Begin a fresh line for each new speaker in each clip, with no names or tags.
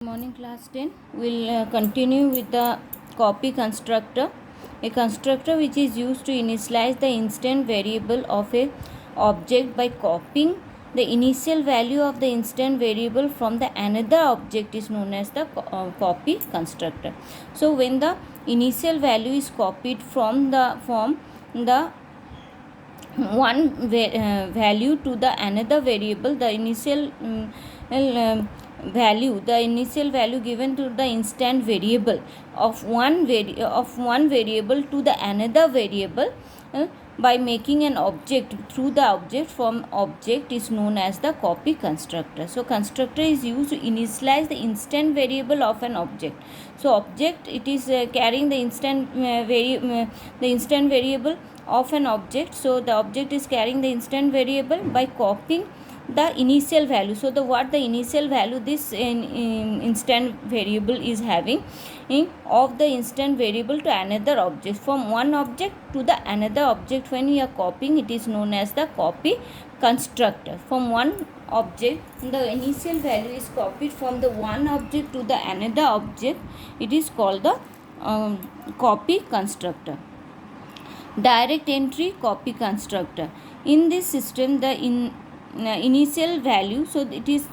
Morning class 10. We'll continue with the copy constructor. A constructor which is used to initialize the instant variable of a object by copying the initial value of the instant variable from the another object is known as the copy constructor. So when the initial value is copied from the one value to the another variable, the initial value given to the instant variable of one variable to the another variable by making an object through the object from object is known as the copy constructor. So constructor is used to initialize the instant variable of an object. So object, it is carrying the instant variable of an object. So the object is carrying the instant variable by copying the initial value. So what the initial value this instant variable is having of the instant variable to another object, from one object to the another object, when you are copying, it is known as the copy constructor. From one object, the initial value is copied from the one object to the another object, it is called the copy constructor. Direct entry copy constructor. In this system, the initial value, so it is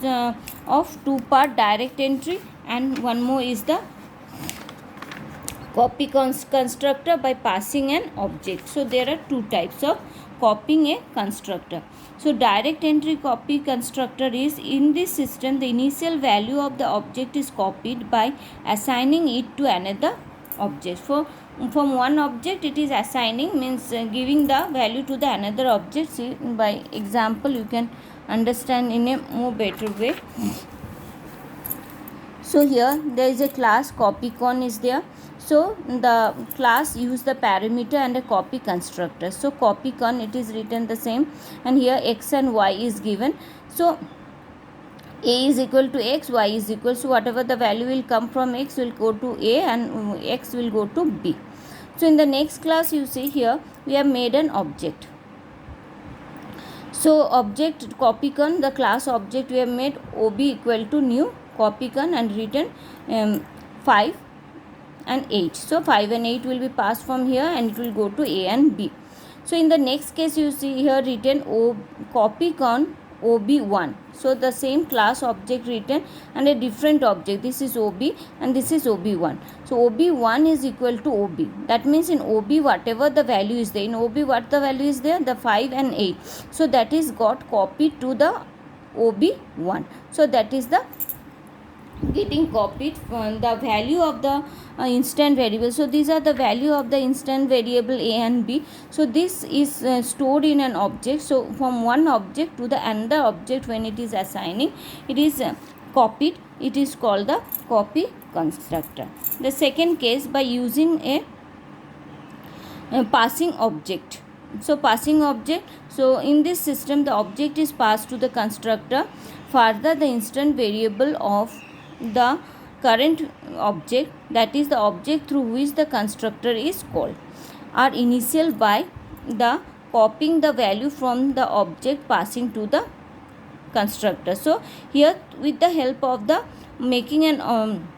of two part, direct entry, and one more is the copy constructor by passing an object. So there are two types of copying a constructor. So direct entry copy constructor is, in this system, the initial value of the object is copied by assigning it to another object. From one object it is assigning, means giving the value to the another object. See, by example you can understand in a more better way. So here there is a class copycon is there. So the class use the parameter and a copy constructor. So copycon, it is written the same, and here x and y is given. So a is equal to x, y is equal to whatever the value will come from x will go to a and x will go to b. So in the next class, you see here we have made an object. So object copycon, the class object we have made ob equal to new copycon and written 5 and 8. So 5 and 8 will be passed from here and it will go to a and b. So in the next case, you see here written copycon ob1. So the same class object written and a different object, this is ob and this is ob1. So ob1 is equal to ob, that means in ob whatever the value is there, in ob what the value is there, the 5 and 8, so that is got copied to the ob1. So that is the getting copied from the value of the instant variable. So these are the value of the instant variable a and b. So this is stored in an object. So from one object to the another object, when it is assigning, it is copied, it is called the copy constructor. The second case, by using a passing object. So passing object, so in this system the object is passed to the constructor. Further, the instant variable of the current object, that is the object through which the constructor is called, are initial by the copying the value from the object passing to the constructor. So here, with the help of the making an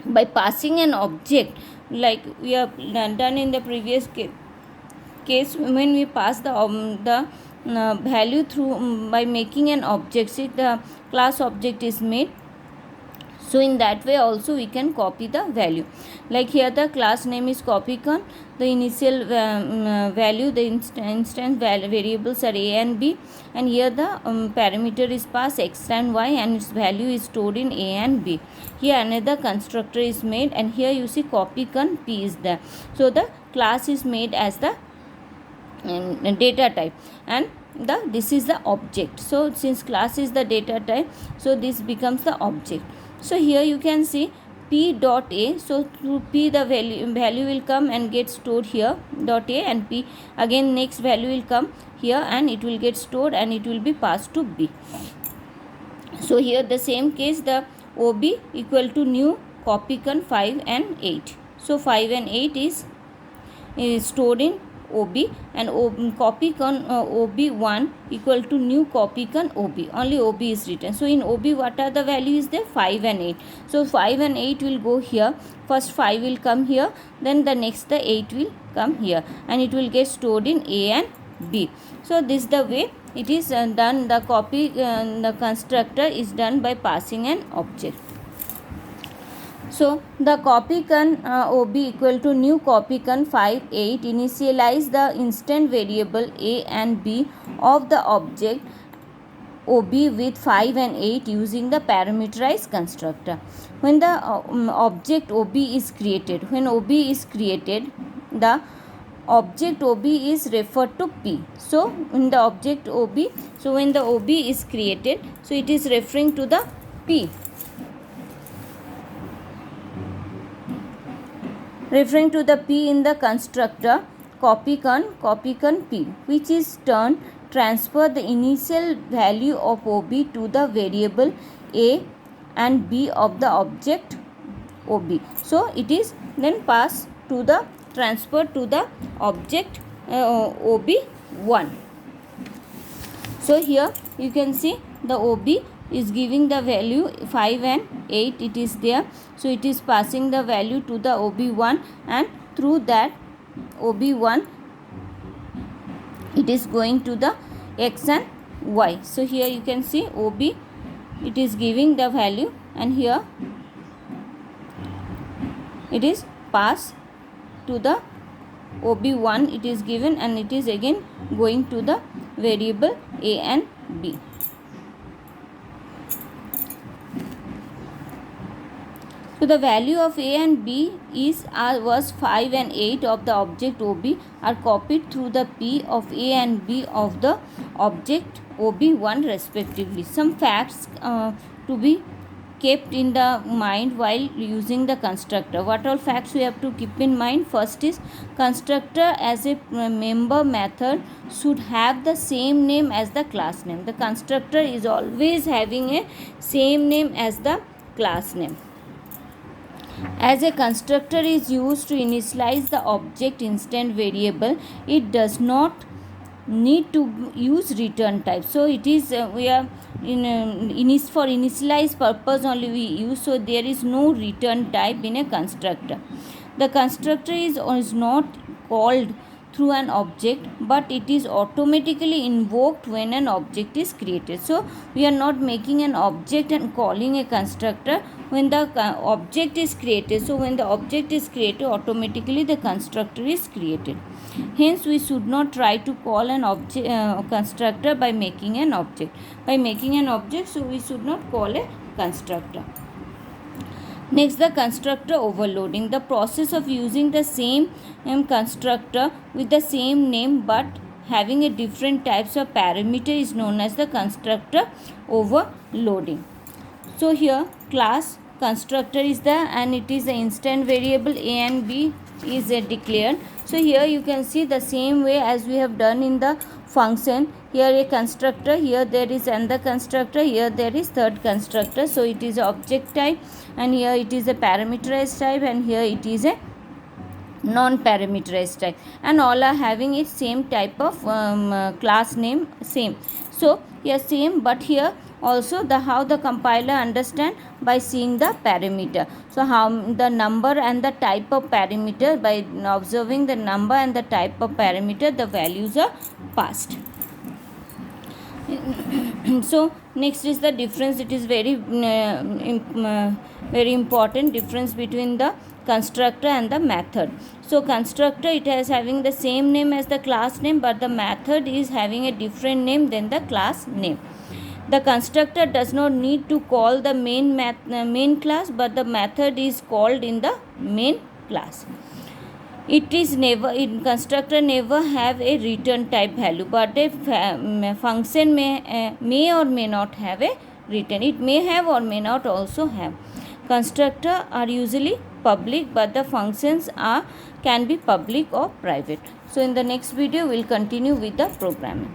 by passing an object, like we have done in the previous case, when we pass the value through by making an object, see, the class object is made. So in that way also we can copy the value. Like here the class name is copycon, the initial value, the instance variables are a and b, and here the parameter is passed x and y, and its value is stored in a and b. Here another constructor is made, and here you see copycon p is there. So the class is made as the data type, and this is the object. So since class is the data type, so this becomes the object. So here you can see p dot a. So through p the value will come and get stored here dot a, and p again next value will come here and it will get stored and it will be passed to b. So here the same case, the ob equal to new copycon 5 and 8. So 5 and 8 is stored in OB, and copycon OB1 equal to new copycon OB. Only OB is written. So in OB, what are the values there? 5 and 8. So 5 and 8 will go here. First 5 will come here, then the next the 8 will come here, and it will get stored in A and B. So this is the way it is done. The constructor is done by passing an object. So the copycon OB equal to new copycon 5 8 initialize the instant variable A and B of the object OB with 5 and 8 using the parameterized constructor. When the object OB is created, when OB is created, the object OB is referred to P. So in the object OB, so when the OB is created, so it is referring to the P. Referring to the P in the constructor copycon P, which is transfer the initial value of OB to the variable A and B of the object OB. So it is then passed to the transfer to the object OB1. So here you can see the OB is giving the value 5 and 8, it is there. So it is passing the value to the OB1, and through that OB1 it is going to the X and Y. So here you can see OB, it is giving the value, and here it is passed to the OB1, it is given, and it is again going to the variable A and B. So the value of A and B was 5 and 8 of the object OB are copied through the P of A and B of the object OB1 respectively. Some facts to be kept in the mind while using the constructor. What all facts we have to keep in mind? First is, constructor as a member method should have the same name as the class name. The constructor is always having a same name as the class name. As a constructor is used to initialize the object instant variable, it does not need to use return type. So it is we are for initialize purpose only we use, so there is no return type in a constructor. The constructor is not called through an object, but it is automatically invoked when an object is created. So we are not making an object and calling a constructor when the object is created. So when the object is created, automatically the constructor is created. Hence we should not try to call an object constructor by making an object. By making an object, so we should not call a constructor. Next, the constructor overloading. The process of using the same constructor with the same name but having a different types of parameter is known as the constructor overloading. So here class constructor is there, and it is the instant variable A and B is declared. So here you can see the same way as we have done in the function. Here a constructor, here there is another constructor, here there is third constructor. So it is object type, and here it is a parameterized type, and here it is a non-parameterized type, and all are having its same type of class name same. So here same, but here also how the compiler understand by seeing the parameter. So how the number and the type of parameter, by observing the number and the type of parameter, the values are passed. So next is the difference. It is very important difference between the constructor and the method. So constructor, it is having the same name as the class name, but the method is having a different name than the class name. The constructor does not need to call the main class, but the method is called in the main class. Constructor never have a return type value, but a function may or may not have a return. It may have or may not also have. Constructor are usually public, but the functions can be public or private. So in the next video, we'll continue with the programming.